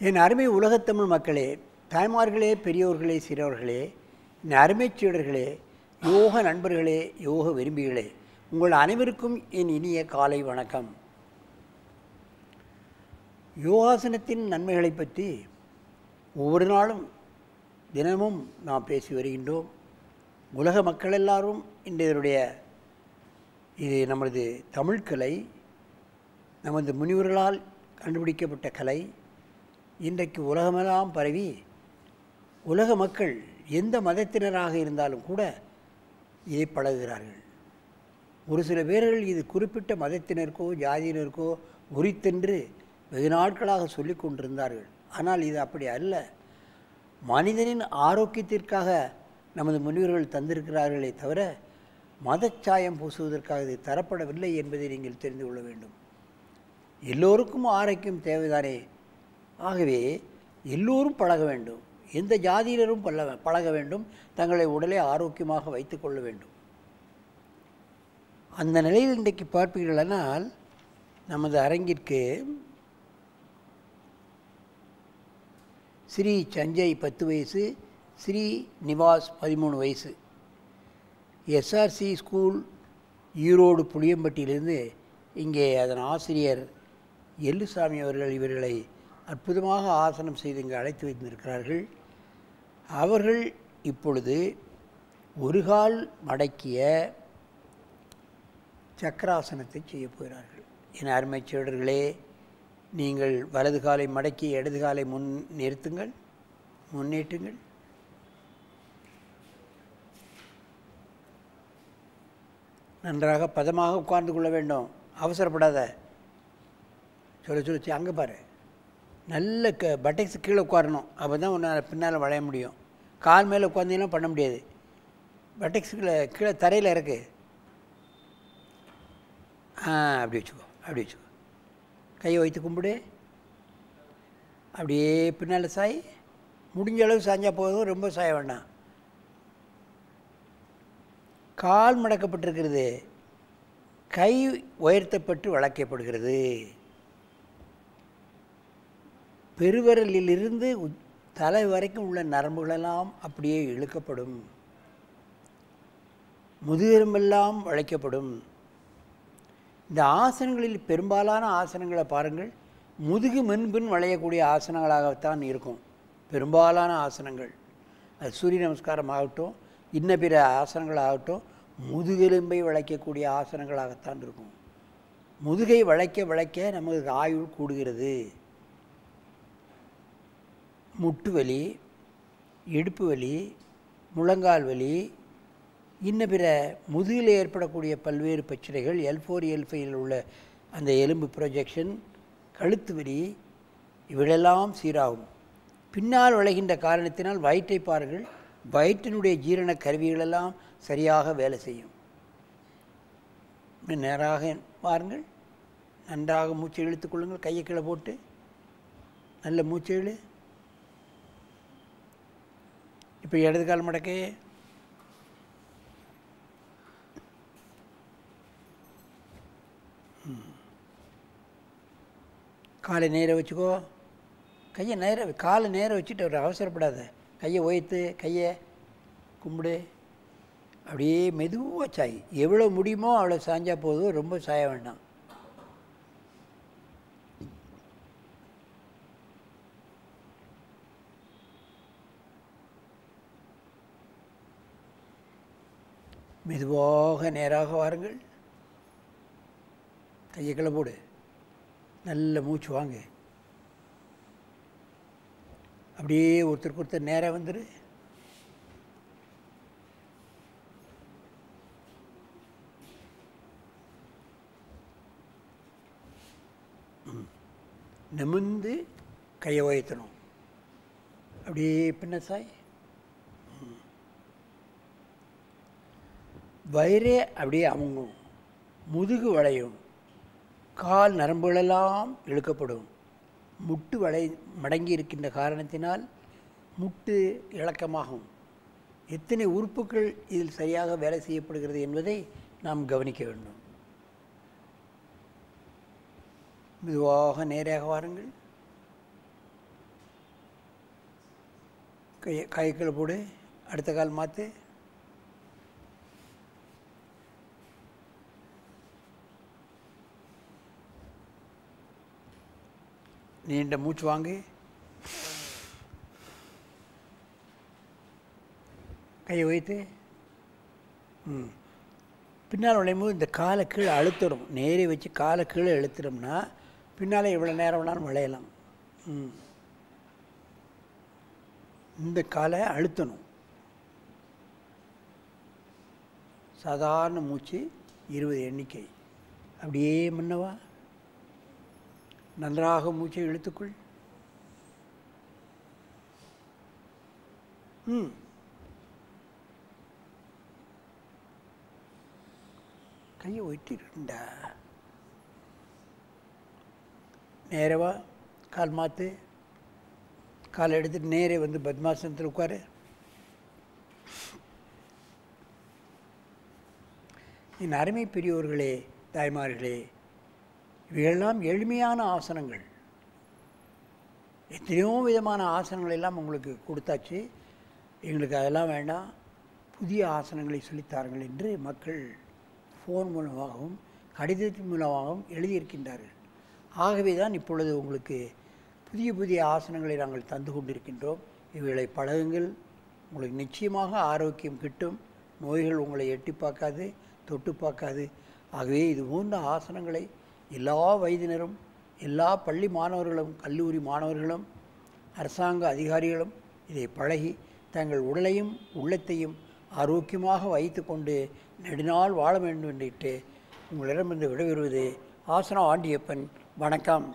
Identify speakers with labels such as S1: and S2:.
S1: என் அருமை உலகத்தமிழ் மக்களே, தாய்மார்களே, பெரியோர்களே, சிறியவர்களே, என் அருமைச் சீடர்களே, யோக நண்பர்களே, யோக விரும்பிகளே, உங்கள் அனைவருக்கும் என் இனிய காலை வணக்கம். யோகாசனத்தின் நன்மைகளை பற்றி ஒவ்வொரு நாளும் தினமும் நாம் பேசி வருகின்றோம். உலக மக்கள் எல்லாரும் இன்றைய இது நமது தமிழ்கலை, நமது முனிவர்களால் கண்டுபிடிக்கப்பட்ட கலை இன்றைக்கு உலகமெல்லாம் பரவி உலக மக்கள் எந்த மதத்தினராக இருந்தாலும் கூட இதை பழகுகிறார்கள். ஒரு சில பேர்கள் இது குறிப்பிட்ட மதத்தினருக்கோ ஜாதியினருக்கோ உரித்தென்று வெகு நாட்களாக சொல்லி கொண்டிருந்தார்கள். ஆனால் இது அப்படி அல்ல. மனிதனின் ஆரோக்கியத்திற்காக நமது முனிவர்கள் தந்திருக்கிறார்களே தவிர மதச்சாயம் பூசுவதற்காக இது தரப்படவில்லை என்பதை நீங்கள் தெரிந்து கொள்ள வேண்டும். எல்லோருக்கும் ஆரோக்கியம் தேவைதானே. ஆகவே எல்லோரும் பழக வேண்டும், எந்த ஜாதியினரும் பழக வேண்டும், தங்களை உடலை ஆரோக்கியமாக வைத்து கொள்ள வேண்டும். அந்த நிலையில் இன்றைக்கு பார்ப்பீர்களானால் நமது அரங்கிற்கு ஸ்ரீ சஞ்சய் 10 வயசு, ஸ்ரீ நிவாஸ் 13 வயசு, எஸ்ஆர்சி ஸ்கூல் ஈரோடு புளியம்பட்டியிலிருந்து இங்கே அதன் ஆசிரியர் எல்லுசாமி அவர்கள் இவர்களை அற்புதமாக ஆசனம் செய்து இங்கு அழைத்து வைத்திருக்கிறார்கள். அவர்கள் இப்பொழுது ஒரு கால் மடக்கிய சக்கராசனத்தை செய்ய போகிறார்கள். என் அருமை சீடர்களே, நீங்கள் வலது காலை மடக்கி இடது காலை முன்னேற்றுங்கள். நன்றாக பதமாக உட்கார்ந்து கொள்ள வேண்டும். அவசரப்படாத. சொல்லி அங்கே பாரு, நல்ல பட்டெக்ஸ் கீழே உட்காரணும். அப்போ தான் ஒன்று பின்னால் வளைய முடியும். கால் மேலே உட்காந்தீங்கன்னா பண்ண முடியாது. பட்டெக்ஸ் கீழே தரையில் இருக்கு. அப்படி வச்சுக்கோ. கையை வைத்து கும்பிடு. அப்படியே பின்னால் சாய். முடிஞ்ச அளவு சாஞ்சால் போதும், ரொம்ப சாய வேண்டாம். கால் மடக்கப்பட்டிருக்கிறது, கை உயர்த்தப்பட்டு வளைக்கப்படுகிறது. பெருவிரலிலிருந்து தலை வரைக்கும் உள்ள நரம்புகளெல்லாம் அப்படியே இழுக்கப்படும். முதுகெலும்பெல்லாம் வளைக்கப்படும். இந்த ஆசனங்களில் பெரும்பாலான ஆசனங்களை பாருங்கள், முதுகு முன்பின் வளையக்கூடிய ஆசனங்களாகத்தான் இருக்கும். பெரும்பாலான ஆசனங்கள், அது சூரிய நமஸ்காரம் ஆகட்டும், இன்ன பிற ஆசனங்கள் ஆகட்டும், முதுகெலும்பை வளைக்கக்கூடிய ஆசனங்களாகத்தான் இருக்கும். முதுகை வளைக்க நமக்கு ஆயுள் கூடுகிறது. முட்டு வலி, இடுப்பு வலி, முழங்கால் வலி, இன்ன பிற முதுகில் ஏற்படக்கூடிய பல்வேறு பிரச்சனைகள், L4 L5 உள்ள அந்த எலும்பு ப்ரொஜெக்ஷன், கழுத்து வலி, இவையெல்லாம் சீராகும். பின்னால் விளைகின்ற காரணத்தினால் வயிற்றை பாருங்கள், வயிற்றினுடைய ஜீரண கருவிகளெல்லாம் சரியாக வேலை செய்யும். நேராக பாருங்கள், நன்றாக மூச்சை இழுத்து கொள்ளுங்கள். கையை கீழே போட்டு நல்ல மூச்சை இழு. இப்போ இடது கால் மடக்கே. காலை நேராக வச்சுக்கோ. கையை காலை நேராக வச்சுட்டு ஒரு அவசரப்படாத. கையை உயர்த்து, கையை கும்பிடு. அப்படியே மெதுவாக சாய். எவ்வளோ முடியுமோ அவ்வளோ சாஞ்சா போதும், ரொம்ப சாய வேண்டாம். மெதுவாக நேராக வாருங்கள். கையை கீழே போடு. நல்ல மூச்சு வாங்க. அப்படியே ஒருத்தருக்கு ஒருத்தர் நேராக வந்துடு. நிமிர்ந்து கையை உயர்த்தணும். அப்படியே பின்ன சாய். வயிறே அப்படியே அமுங்கும், முதுகு வளையும், கால் நரம்புகளெல்லாம் இழுக்கப்படும். முட்டு மடங்கி இருக்கின்ற காரணத்தினால் முட்டு இளக்கமாகும். எத்தனை உறுப்புகள் இதில் சரியாக வேலை செய்யப்படுகிறது என்பதை நாம் கவனிக்க வேண்டும். மெதுவாக நேராக வாருங்கள். கைக்குள்ளே போடு. அடுத்த கால் மாற்று. நீண்ட மூச்சு வாங்கு. கையை வைத்து பின்னால் விளையும்போது இந்த காலை கீழே அழுத்தணும். நேரே வச்சு காலை கீழே இழுத்துட்டோம்னா பின்னால் எவ்வளோ நேரம் வேணாலும் விளையலாம். இந்த காலை அழுத்தணும். சாதாரண மூச்சு 20 எண்ணிக்கை. அப்படியே முன்னவா. நன்றாக மூச்சை இழுத்துக்குள். கையை ஒட்டிருண்டா. நேரவா. கால் மாற்று. காலை எடுத்துட்டு நேரே வந்து பத்மாசனத்தில் உட்காரு. என் அருமை பெரியோர்களே, தாய்மார்களே, இவையெல்லாம் எளிமையான ஆசனங்கள். எத்தனையோ விதமான ஆசனங்கள் எல்லாம் உங்களுக்கு கொடுத்தாச்சு. எங்களுக்கு அதெல்லாம் வேண்டாம், புதிய ஆசனங்களை சொல்லித்தாருங்கள் என்று மக்கள் ஃபோன் மூலமாகவும் கடிதத்தின் மூலமாகவும் எழுதியிருக்கின்றார்கள். ஆகவே தான் இப்பொழுது உங்களுக்கு புதிய புதிய ஆசனங்களை நாங்கள் தந்து கொண்டிருக்கின்றோம். இவைகளை பழகுங்கள். உங்களுக்கு நிச்சயமாக ஆரோக்கியம் கிட்டும். நோய்கள் உங்களை எட்டி பார்க்காது, தொட்டு பார்க்காது. ஆகவே இது போன்ற ஆசனங்களை எல்லா வயதினரும், எல்லா பள்ளி மாணவர்களும், கல்லூரி மாணவர்களும், அரசாங்க அதிகாரிகளும் இதை பழகி தங்கள் உடலையும் உள்ளத்தையும் ஆரோக்கியமாக வைத்து கொண்டு நெடுநாள் வாழ வேண்டும் என்று உங்களிடமிருந்து விடைபெறுவது ஆசனம் ஆண்டியப்பன். வணக்கம்.